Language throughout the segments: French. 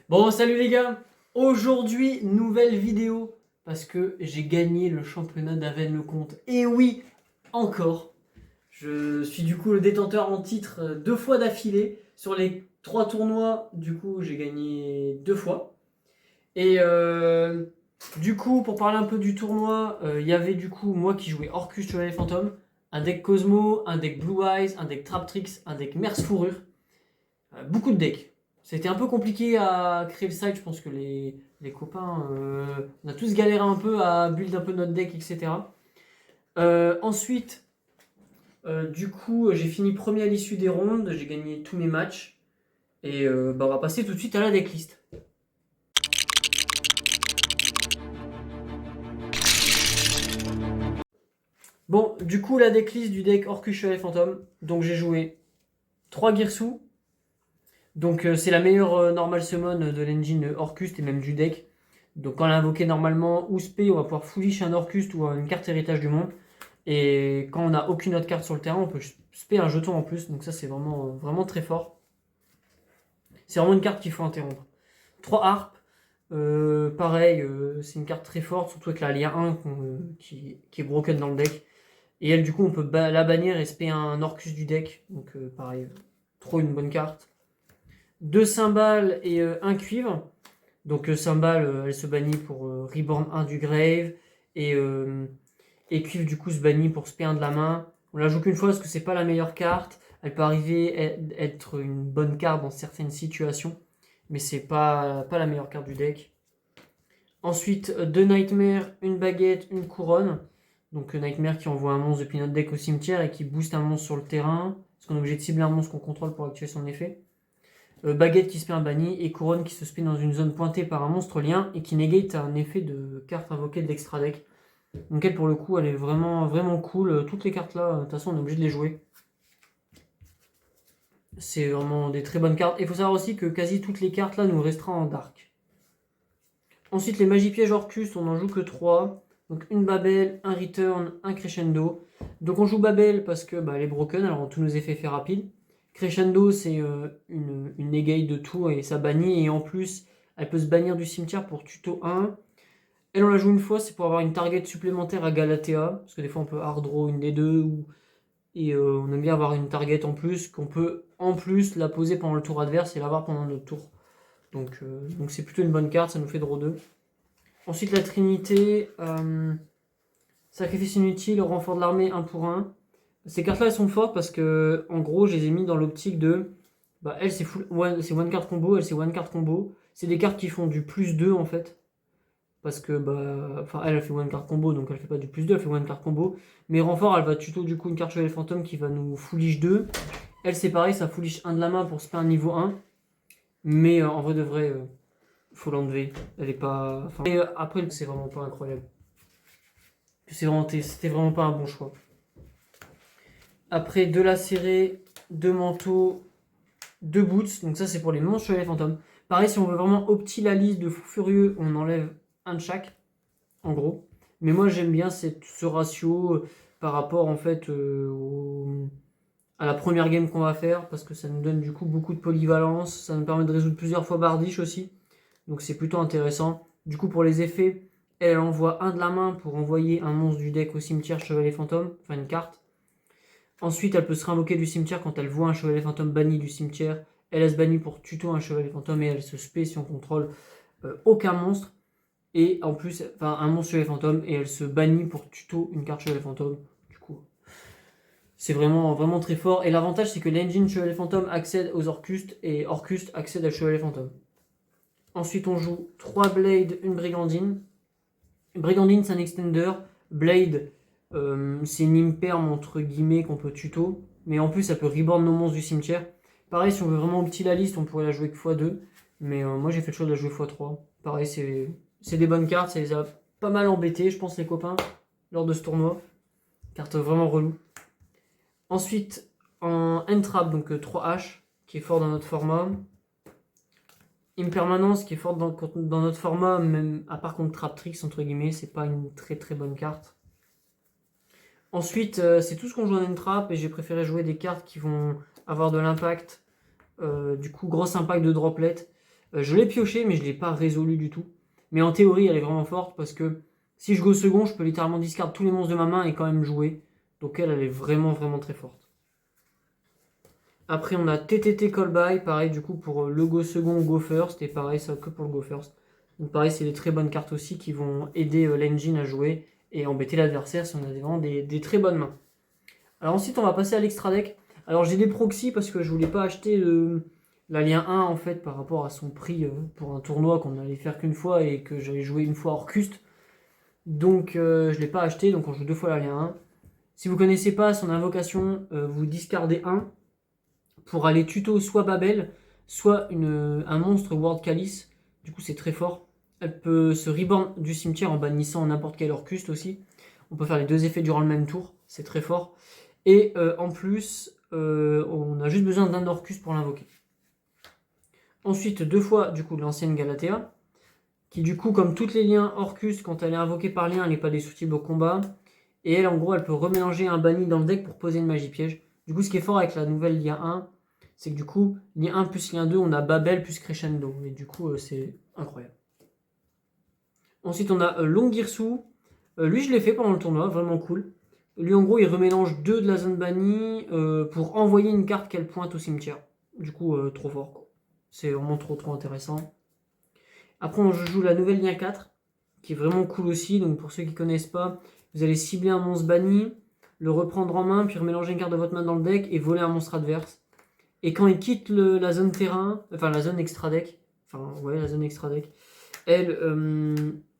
Bon, salut les gars. Aujourd'hui, nouvelle vidéo parce que j'ai gagné le championnat d'Aven-le-Comte. Et oui, encore. Je suis du coup le détenteur en titre 2 fois d'affilée. Sur les 3 tournois, du coup, j'ai gagné 2 fois. Et du coup, pour parler un peu du tournoi, il y avait du coup moi qui jouais Orcus Chevalier Fantôme, un deck Cosmo, un deck Blue Eyes, un deck Traptrix, un deck Merce Fourrure. Beaucoup de decks. C'était un peu compliqué à créer le site, je pense que les copains, on a tous galéré un peu à build un peu notre deck, etc. Ensuite, du coup, j'ai fini premier à l'issue des rondes, j'ai gagné tous mes matchs. Et on va passer tout de suite à la decklist. Bon, du coup, la decklist du deck Orcus Chevalier Fantôme. Donc j'ai joué 3 Girsu. Donc c'est la meilleure normal summon de l'engine Orcust et même du deck. Donc quand on l'a invoqué normalement ou spé, on va pouvoir foolish un Orcust ou une carte héritage du monde. Et quand on n'a aucune autre carte sur le terrain, on peut spé un jeton en plus. Donc ça c'est vraiment très fort. C'est vraiment une carte qu'il faut interrompre. 3 harpes. Pareil, c'est une carte très forte, surtout avec la lien 1 qui est broken dans le deck. Et elle, du coup, on peut la bannir et spé un Orcus du deck. Donc pareil, trop une bonne carte. 2 cymbales et un cuivre. Donc cymbale, elle se bannit pour Reborn 1 du grave. Et, cuivre, du coup, se bannit pour spé 1 de la main. On la joue qu'une fois parce que c'est pas la meilleure carte. Elle peut arriver à être une bonne carte dans certaines situations. Mais c'est pas la meilleure carte du deck. Ensuite, 2 Nightmare, une baguette, une couronne. Donc Nightmare qui envoie un monstre depuis notre deck au cimetière et qui booste un monstre sur le terrain. Parce qu'on est obligé de cibler un monstre qu'on contrôle pour activer son effet. Baguette qui se fait un banni et couronne qui se spin dans une zone pointée par un monstre lien et qui négate un effet de carte invoquée de l'extra deck. Donc elle pour le coup elle est vraiment cool. Toutes les cartes là, de toute façon on est obligé de les jouer. C'est vraiment des très bonnes cartes. Et il faut savoir aussi que quasi toutes les cartes là nous restera en dark. Ensuite les magies pièges Orcus, on n'en joue que 3. Donc une Babel, un Return, un Crescendo. Donc on joue Babel parce que elle est broken, alors tous nos effets fait rapide. Crescendo, c'est une negate de tout et ça bannit. Et en plus, elle peut se bannir du cimetière pour tuto 1. Elle, on la joue une fois, c'est pour avoir une target supplémentaire à Galatea. Parce que des fois, on peut hard draw une des deux. Et on aime bien avoir une target en plus, qu'on peut en plus la poser pendant le tour adverse et l'avoir pendant notre tour. Donc c'est plutôt une bonne carte, ça nous fait draw 2. Ensuite, la Trinité. Sacrifice inutile, renfort de l'armée 1 pour 1. Ces cartes-là, elles sont fortes parce que, en gros, je les ai mis dans l'optique de. Elle, c'est one card combo, elle, c'est one card combo. C'est des cartes qui font du plus 2 en fait. Parce que, elle fait one card combo, donc elle fait pas du plus 2, elle fait one card combo. Mais renfort, elle va tuto du coup une carte chevalier fantôme qui va nous foolish 2. Elle, c'est pareil, ça foolish 1 de la main pour spam un niveau 1. Mais en vrai de vrai, faut l'enlever. Elle est pas. Et après, c'est vraiment pas incroyable. C'était vraiment pas un bon choix. Après, de la serrée, 2 manteaux, 2 boots. Donc ça, c'est pour les monstres chevaliers fantômes. Pareil, si on veut vraiment opti la liste de fous furieux, on enlève un de chaque, en gros. Mais moi, j'aime bien ce ratio par rapport, en fait, à la première game qu'on va faire, parce que ça nous donne du coup beaucoup de polyvalence. Ça nous permet de résoudre plusieurs fois Bardiche aussi. Donc c'est plutôt intéressant. Du coup, pour les effets, elle envoie un de la main pour envoyer un monstre du deck au cimetière chevalier fantôme, enfin une carte. Ensuite, elle peut se réinvoquer du cimetière quand elle voit un chevalier fantôme banni du cimetière. Elle se bannit pour tuto un chevalier fantôme et elle se spé si on contrôle aucun monstre. Et en plus, un monstre chevalier fantôme et elle se bannit pour tuto une carte chevalier fantôme. Du coup, c'est vraiment très fort. Et l'avantage, c'est que l'engine chevalier fantôme accède aux Orcustes et Orcust accède à chevalier fantôme. Ensuite, on joue 3 Blades, une Brigandine. Brigandine, c'est un extender. Blade, c'est une imperm entre guillemets qu'on peut tuto. Mais en plus, ça peut reborn nos monstres du cimetière. Pareil, si on veut vraiment opti la liste, on pourrait la jouer que x2. Mais moi, j'ai fait le choix de la jouer x3. Pareil, c'est des bonnes cartes. Ça les a pas mal embêtés, je pense, les copains, lors de ce tournoi. Carte vraiment relou. Ensuite, en Entrap, donc 3H, qui est fort dans notre format. Impermanence qui est forte dans notre format, même à part contre Traptrix, entre guillemets, c'est pas une très bonne carte. Ensuite, c'est tout ce qu'on joue en Entrap et j'ai préféré jouer des cartes qui vont avoir de l'impact. Du coup, gros impact de droplet. Je l'ai pioché, mais je ne l'ai pas résolu du tout. Mais en théorie, elle est vraiment forte parce que si je go second, je peux littéralement discard tous les monstres de ma main et quand même jouer. Donc elle est vraiment, vraiment très forte. Après, on a TTT Call By, pareil, du coup, pour le go second ou go first. Et pareil, ça que pour le go first. Donc pareil, c'est des très bonnes cartes aussi qui vont aider l'engine à jouer et embêter l'adversaire si on a vraiment des très bonnes mains. Alors ensuite, on va passer à l'extra deck. Alors j'ai des proxys parce que je voulais pas acheter l'alien 1 en fait par rapport à son prix pour un tournoi qu'on allait faire qu'une fois et que j'allais jouer une fois hors cust. Donc je l'ai pas acheté, donc on joue 2 fois l'alien 1. Si vous connaissez pas son invocation, vous discardez 1 pour aller tuto soit Babel, soit un monstre World Calice. Du coup c'est très fort. Elle peut se reborn du cimetière en bannissant n'importe quel Orcust aussi. On peut faire les 2 effets durant le même tour, c'est très fort. Et en plus, on a juste besoin d'un Orcus pour l'invoquer. Ensuite, 2 fois du coup l'ancienne Galatea, qui du coup, comme toutes les liens Orcus, quand elle est invoquée par lien, elle n'est pas destructible au combat. Et elle, en gros, elle peut remélanger un banni dans le deck pour poser une magie piège. Du coup, ce qui est fort avec la nouvelle lien 1, c'est que du coup, lien 1 plus lien 2, on a Babel plus Crescendo. Et du coup, c'est incroyable. Ensuite, on a Longirsu. Lui, je l'ai fait pendant le tournoi, vraiment cool. Lui, en gros, il remélange 2 de la zone bannie pour envoyer une carte qu'elle pointe au cimetière. Du coup, trop fort, quoi. C'est vraiment trop, trop intéressant. Après, on joue la nouvelle lien 4, qui est vraiment cool aussi. Donc, pour ceux qui ne connaissent pas, vous allez cibler un monstre banni, le reprendre en main, puis remélanger une carte de votre main dans le deck et voler un monstre adverse. Et quand il quitte la zone terrain, enfin la zone extra deck, la zone extra deck, elle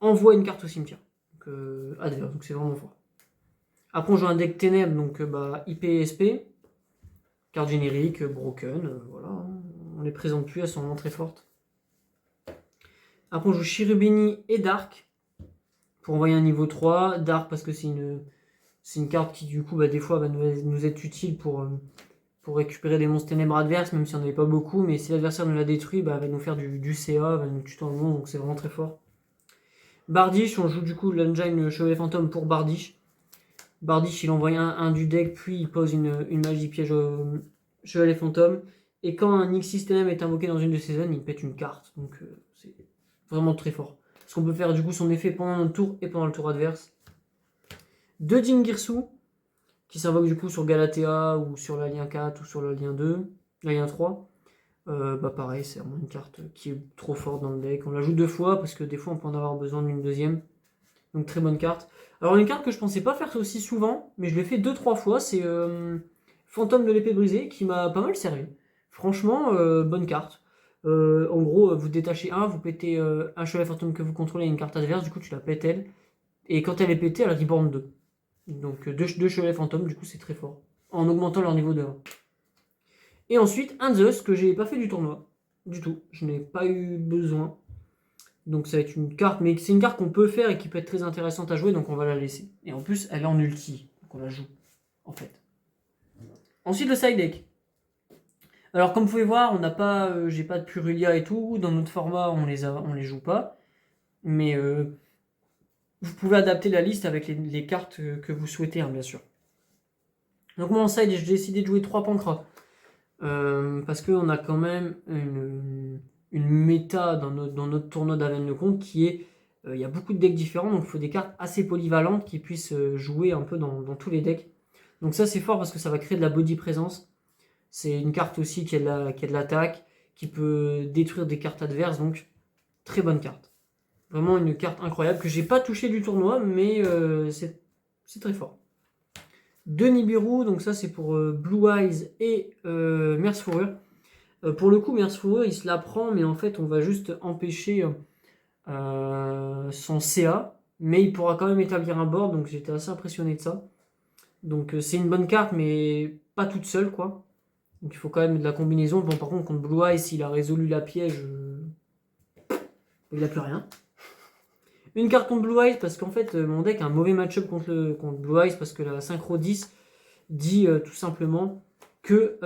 envoie une carte au cimetière. Donc, adverse, donc c'est vraiment fort. Après, on joue un deck ténèbres, donc IPSP, carte générique, broken, voilà. On les présente plus, elles sont vraiment très fortes. Après, on joue Cherubini et Dark pour envoyer un niveau 3. Dark parce que c'est une carte qui, du coup, des fois va nous être utile pour récupérer des monstres ténèbres adverses, même si on n'en avait pas beaucoup. Mais si l'adversaire nous l'a détruit, elle va nous faire du CA, va nous tuer un monstre, donc c'est vraiment très fort. Bardiche, on joue du coup l'engine Chevalier Fantôme pour Bardiche. Bardiche, il envoie un du deck, puis il pose une magie piège au Chevalier Fantôme. Et quand un X-System est invoqué dans une de ses zones, il pète une carte. Donc c'est vraiment très fort. Parce qu'on peut faire du coup son effet pendant notre tour et pendant le tour adverse. 2 Jingirsu, qui s'invoque du coup sur Galatea ou sur la lien 4 ou sur la lien 2, la lien 3. Pareil, c'est vraiment une carte qui est trop forte dans le deck. On la joue 2 fois parce que des fois on peut en avoir besoin d'une deuxième. Donc très bonne carte. Alors une carte que je pensais pas faire aussi souvent, mais je l'ai fait 2-3 fois, c'est Fantôme de l'épée brisée qui m'a pas mal servi. Franchement, bonne carte. En gros, vous détachez un, vous pétez un cheval fantôme que vous contrôlez et une carte adverse, du coup tu la pètes elle. Et quand elle est pétée, elle reborn 2. Donc 2 chevaliers fantômes, du coup c'est très fort. En augmentant leur niveau de 1. Et ensuite, un Zeus que j'ai pas fait du tournoi. Du tout. Je n'ai pas eu besoin. Donc ça va être une carte, mais c'est une carte qu'on peut faire et qui peut être très intéressante à jouer, donc on va la laisser. Et en plus, elle est en ulti, donc on la joue, en fait. Ensuite, le side deck. Alors comme vous pouvez voir, on n'a pas, j'ai pas de Purulia et tout. Dans notre format, on les joue pas. Mais vous pouvez adapter la liste avec les cartes que vous souhaitez, hein, bien sûr. Donc moi en side, j'ai décidé de jouer 3 Pancras. Parce qu'on a quand même une méta dans notre tournoi d'Aven le Comte qui est il y a beaucoup de decks différents, donc il faut des cartes assez polyvalentes qui puissent jouer un peu dans tous les decks. Donc ça c'est fort parce que ça va créer de la body présence. C'est une carte aussi qui a de l'attaque, qui peut détruire des cartes adverses, donc très bonne carte. Vraiment une carte incroyable que j'ai pas touché du tournoi, mais c'est très fort. 2 Nibiru, donc ça c'est pour Blue Eyes et Merce Fourrure. Pour le coup, Merce Fourrure il se la prend, mais en fait on va juste empêcher son CA, mais il pourra quand même établir un board, donc j'étais assez impressionné de ça. Donc c'est une bonne carte, mais pas toute seule quoi. Donc il faut quand même de la combinaison. Bon, par contre, contre Blue Eyes, s'il a résolu la piège, il n'a plus rien. Une carte contre Blue Eyes, parce qu'en fait, mon deck a un mauvais match-up contre Blue Eyes, parce que la synchro 10 dit tout simplement que,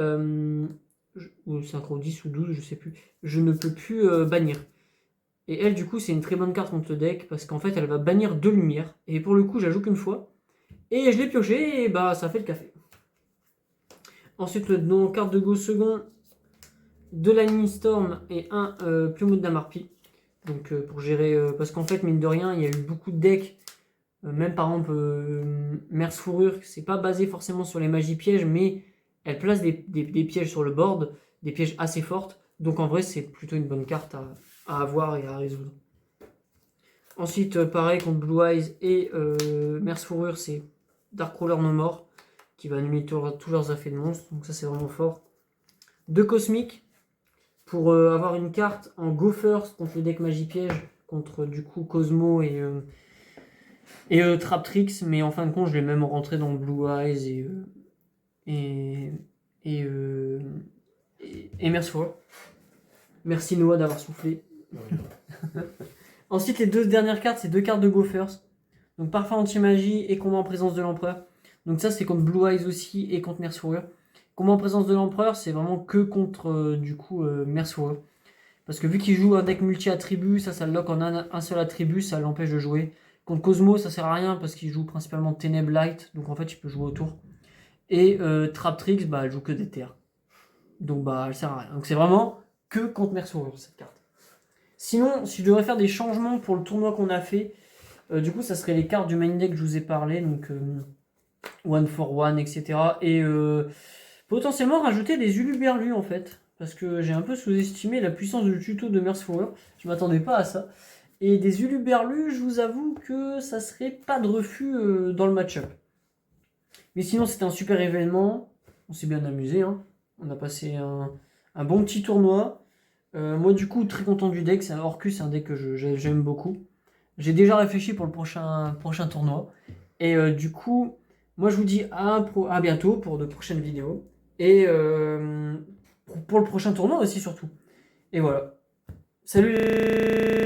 ou synchro 10 ou 12, je sais plus, je ne peux plus bannir. Et elle, du coup, c'est une très bonne carte contre le deck, parce qu'en fait, elle va bannir 2 lumières. Et pour le coup, je la joue qu'une fois. Et je l'ai pioché, et bah, ça fait le café. Ensuite, dans carte de go second, 2 Lightning Storm et un Piomo de Damarpi. Donc pour gérer, parce qu'en fait, mine de rien, il y a eu beaucoup de decks, même par exemple Merce Fourrure, c'est pas basé forcément sur les magies pièges, mais elle place des pièges sur le board, des pièges assez fortes. Donc en vrai, c'est plutôt une bonne carte à avoir et à résoudre. Ensuite, pareil contre Blue Eyes et Merce Fourrure, c'est Darkcrawler No More, qui va annuler tous leurs effets de monstre. Donc ça, c'est vraiment fort. 2 Cosmiques, pour avoir une carte en Go First contre le deck Magie Piège, contre du coup Cosmo et Traptrix, mais en fin de compte, je l'ai même rentré dans Blue Eyes et Merce Fourrure. Merci Noah d'avoir soufflé. Ensuite, les 2 dernières cartes, c'est 2 cartes de Go First. Donc Parfum Anti-Magie et Combat en présence de l'Empereur. Donc ça, c'est contre Blue Eyes aussi et contre Merce Fourrure. Combat en présence de l'Empereur, c'est vraiment que contre du coup Merce Fourrure. Parce que vu qu'il joue un deck multi-attribut, ça le lock en un seul attribut, ça l'empêche de jouer. Contre Cosmo, ça sert à rien parce qu'il joue principalement Ténèbres Light, donc en fait, il peut jouer autour. Et Traptrix, bah, elle joue que des terres. Donc bah, elle sert à rien. Donc c'est vraiment que contre Merce Fourrure, cette carte. Sinon, si je devrais faire des changements pour le tournoi qu'on a fait, du coup, ça serait les cartes du main deck que je vous ai parlé, donc One for One, etc. Et potentiellement rajouter des Uluberlus en fait, parce que j'ai un peu sous-estimé la puissance du tuto de Merce Fourrure. Je m'attendais pas à ça. Et des Uluberlus, je vous avoue que ça serait pas de refus dans le match-up. Mais sinon, c'était un super événement. On s'est bien amusé. Hein. On a passé un bon petit tournoi. Moi, du coup, très content du deck. C'est un Orcus, c'est un deck que j'aime beaucoup. J'ai déjà réfléchi pour le prochain tournoi. Et du coup, moi, je vous dis à bientôt pour de prochaines vidéos. Et pour le prochain tournoi aussi, surtout. Et voilà. Salut!